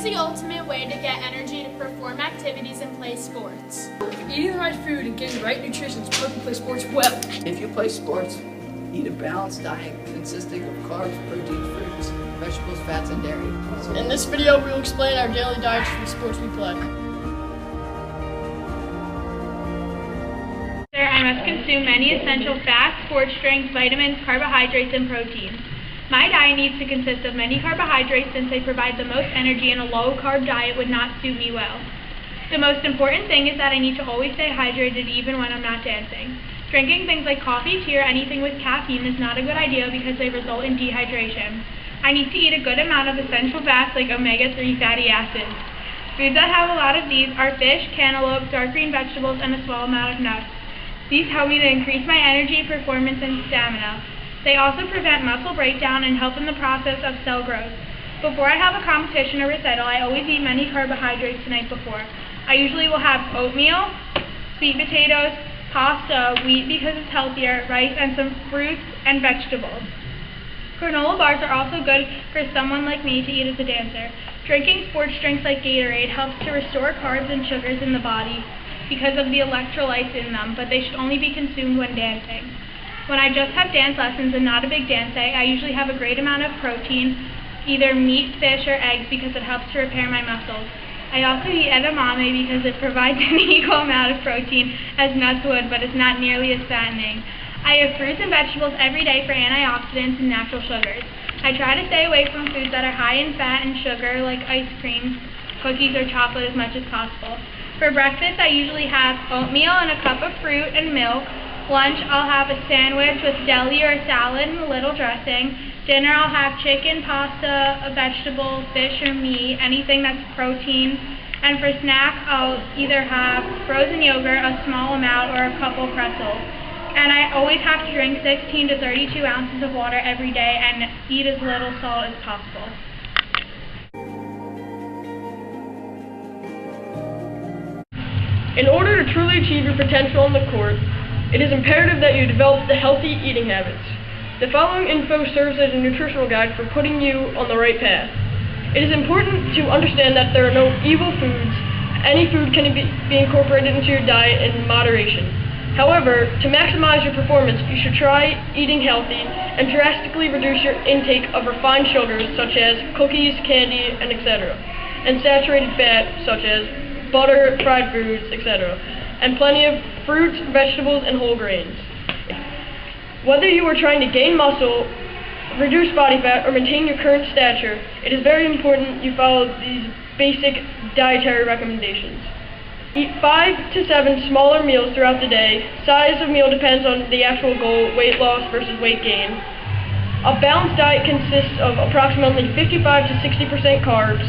is the ultimate way to get energy to perform activities and play sports. Eating the right food and getting the right nutrition is how to play sports well. If you play sports, eat a balanced diet consisting of carbs, protein, fruits, vegetables, fats, and dairy. In this video, we will explain our daily diets for the sports we play. I must consume many essential fats, sports drinks, vitamins, carbohydrates, and proteins. My diet needs to consist of many carbohydrates since they provide the most energy, and a low-carb diet would not suit me well. The most important thing is that I need to always stay hydrated even when I'm not dancing. Drinking things like coffee, tea, or anything with caffeine is not a good idea because they result in dehydration. I need to eat a good amount of essential fats like omega-3 fatty acids. Foods that have a lot of these are fish, cantaloupe, dark green vegetables, and a small amount of nuts. These help me to increase my energy, performance, and stamina. They also prevent muscle breakdown and help in the process of cell growth. Before I have a competition or recital, I always eat many carbohydrates the night before. I usually will have oatmeal, sweet potatoes, pasta, wheat because it's healthier, rice, and some fruits and vegetables. Granola bars are also good for someone like me to eat as a dancer. Drinking sports drinks like Gatorade helps to restore carbs and sugars in the body because of the electrolytes in them, but they should only be consumed when dancing. When I just have dance lessons and not a big dance day, I usually have a great amount of protein, either meat, fish, or eggs because it helps to repair my muscles. I also eat edamame because it provides an equal amount of protein as nuts would, but it's not nearly as fattening. I have fruits and vegetables every day for antioxidants and natural sugars. I try to stay away from foods that are high in fat and sugar like ice cream, cookies, or chocolate as much as possible. For breakfast, I usually have oatmeal and a cup of fruit and milk. Lunch, I'll have a sandwich with deli or a salad and a little dressing. Dinner, I'll have chicken, pasta, a vegetable, fish, or meat, anything that's protein. And for snack, I'll either have frozen yogurt, a small amount, or a couple pretzels. And I always have to drink 16 to 32 ounces of water every day and eat as little salt as possible. In order to truly achieve your potential on the court, it is imperative that you develop the healthy eating habits. The following info serves as a nutritional guide for putting you on the right path. It is important to understand that there are no evil foods. Any food can be incorporated into your diet in moderation. However, to maximize your performance, you should try eating healthy and drastically reduce your intake of refined sugars such as cookies, candy, and etc., and saturated fat such as butter, fried foods, etc., and plenty of fruits, vegetables, and whole grains. Whether you are trying to gain muscle, reduce body fat, or maintain your current stature, it is very important you follow these basic dietary recommendations. Eat 5 to 7 smaller meals throughout the day. Size of meal depends on the actual goal, weight loss versus weight gain. A balanced diet consists of approximately 55 to 60% carbs,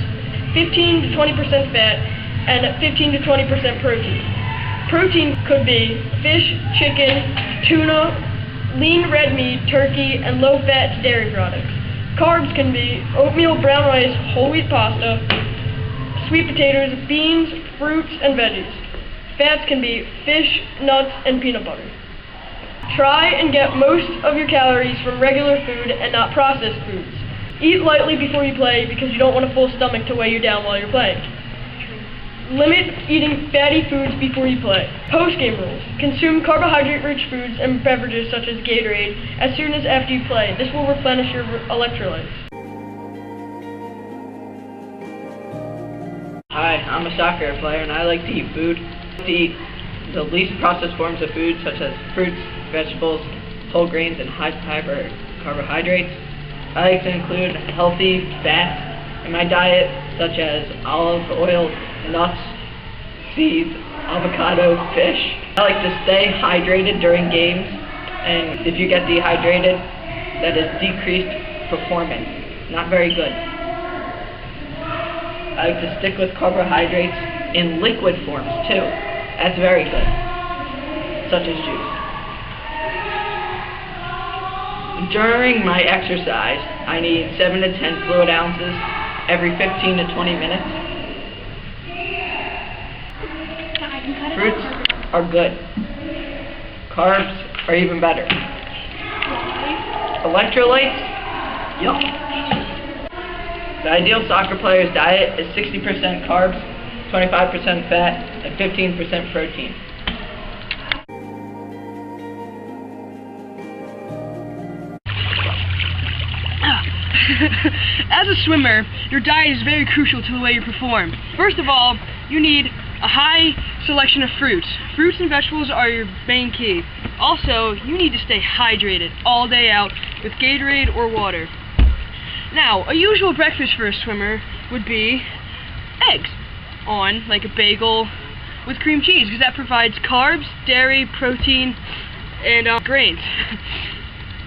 15 to 20% fat, and 15 to 20% protein. Protein could be fish, chicken, tuna, lean red meat, turkey, and low-fat dairy products. Carbs can be oatmeal, brown rice, whole wheat pasta, sweet potatoes, beans, fruits, and veggies. Fats can be fish, nuts, and peanut butter. Try and get most of your calories from regular food and not processed foods. Eat lightly before you play because you don't want a full stomach to weigh you down while you're playing. Limit eating fatty foods before you play. Post-game rules. Consume carbohydrate-rich foods and beverages such as Gatorade as soon as after you play. This will replenish your electrolytes. Hi, I'm a soccer player and I like to eat food. I like to eat the least processed forms of food such as fruits, vegetables, whole grains, and high-fiber carbohydrates. I like to include healthy fats in my diet such as olive oil, nuts, seeds, avocado, fish. I like to stay hydrated during games, and if you get dehydrated, that is decreased performance. Not very good. I like to stick with carbohydrates in liquid forms too. That's very good, such as juice. During my exercise, I need 7 to 10 fluid ounces every 15 to 20 minutes. Fruits are good. Carbs are even better. Electrolytes, yum. The ideal soccer player's diet is 60% carbs, 25% fat, and 15% protein. As a swimmer, your diet is very crucial to the way you perform. First of all, you need a high selection of fruits. Fruits and vegetables are your main key. Also, you need to stay hydrated all day out with Gatorade or water. Now, a usual breakfast for a swimmer would be eggs on like a bagel with cream cheese, because that provides carbs, dairy, protein, and grains.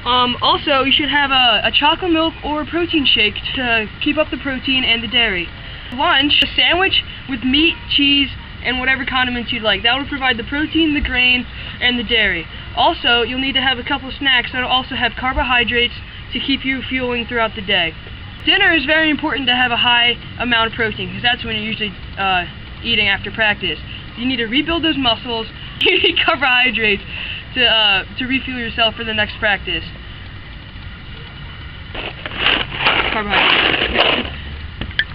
Also, you should have a chocolate milk or a protein shake to keep up the protein and the dairy. Lunch, a sandwich with meat, cheese, and whatever condiments you'd like. That will provide the protein, the grain, and the dairy. Also, you'll need to have a couple of snacks that will also have carbohydrates to keep you fueling throughout the day. Dinner is very important to have a high amount of protein, because that's when you're usually eating after practice. You need to rebuild those muscles. You need carbohydrates to refuel yourself for the next practice. Carbohydrates.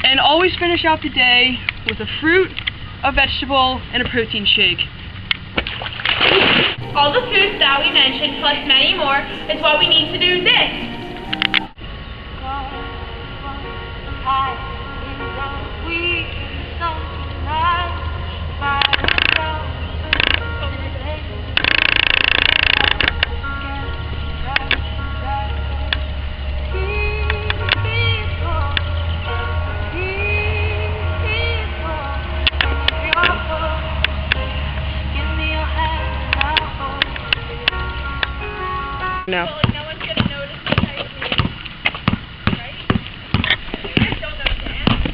And always finish out the day with a fruit, a vegetable, and a protein shake. All the foods that we mentioned, plus many more, is what we need to do this. No. No one's going to notice the type of reading, right? You guys don't know the answer.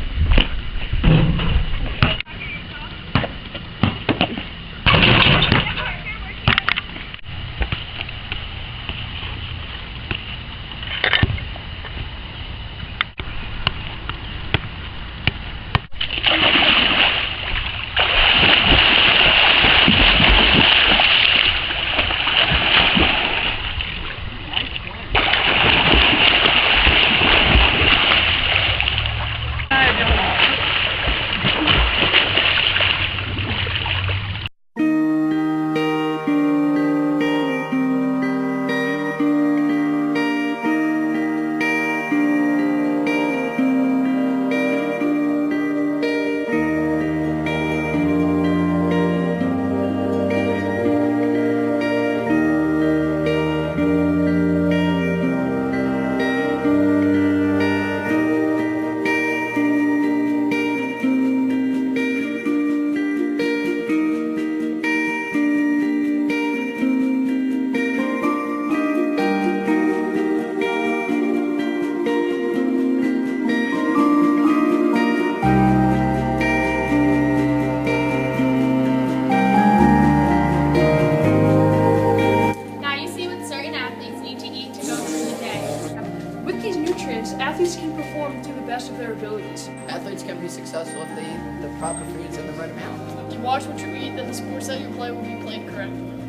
Athletes can perform to the best of their abilities. Athletes can be successful if they eat the proper foods in the right amount. You watch what you eat, then the sports that you play will be played correctly.